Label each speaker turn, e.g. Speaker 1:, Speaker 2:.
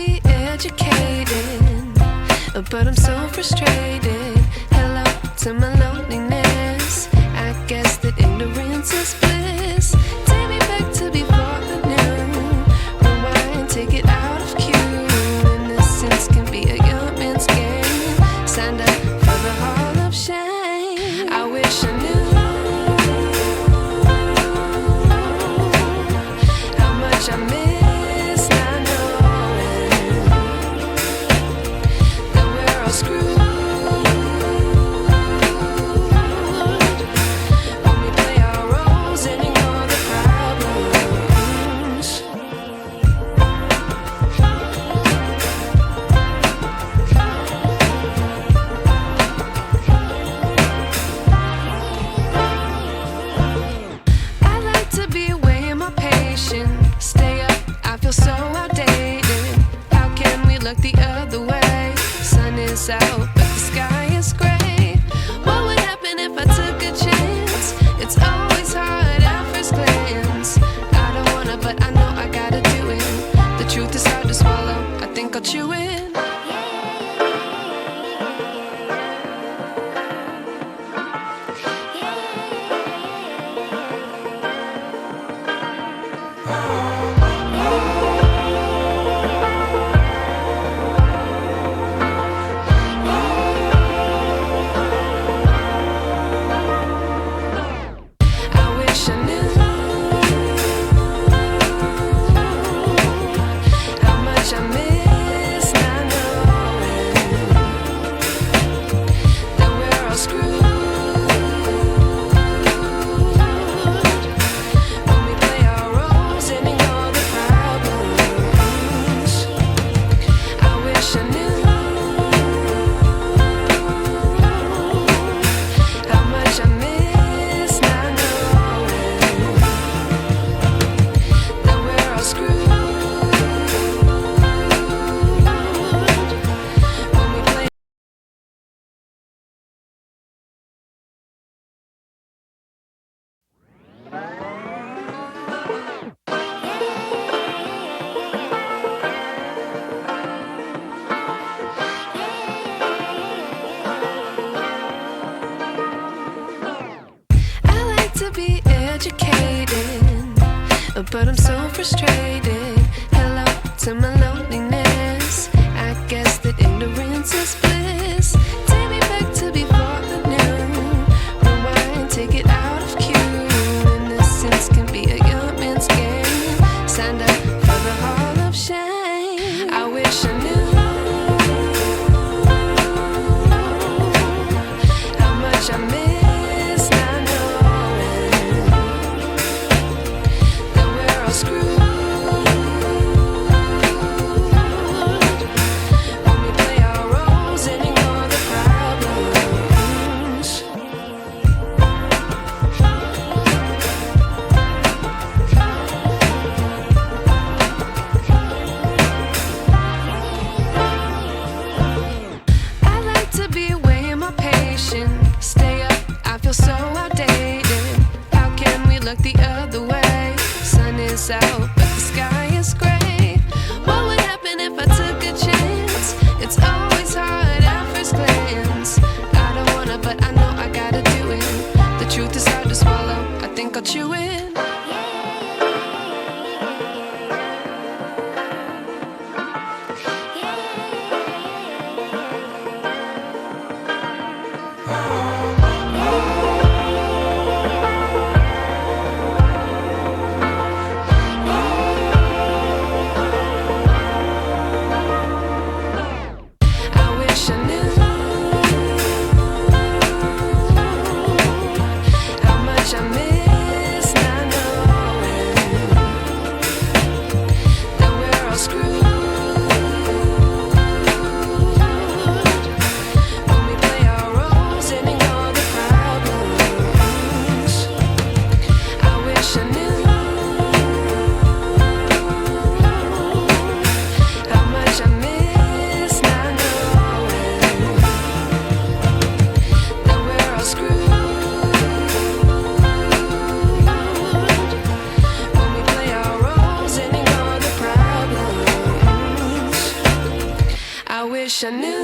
Speaker 1: be educated, but I'm so frustrated. Hello to my loneliness. I guess that ignorance is bliss. Take me back to before the new. Rewind, take it out of cue. Innocence can be a young man's game. Signed up for the hall of shame. I wish I knew how much I miss not knowing that we're all screwed. Stay up, I feel so outdated. How can we look the other way? Sun is out, but the sky is gray. What would happen if I took a chance? It's always hard at first glance. I don't wanna, but I know I gotta do it. The truth is hard to swallow, I think I'll chew it. I miss not knowing. wish I knew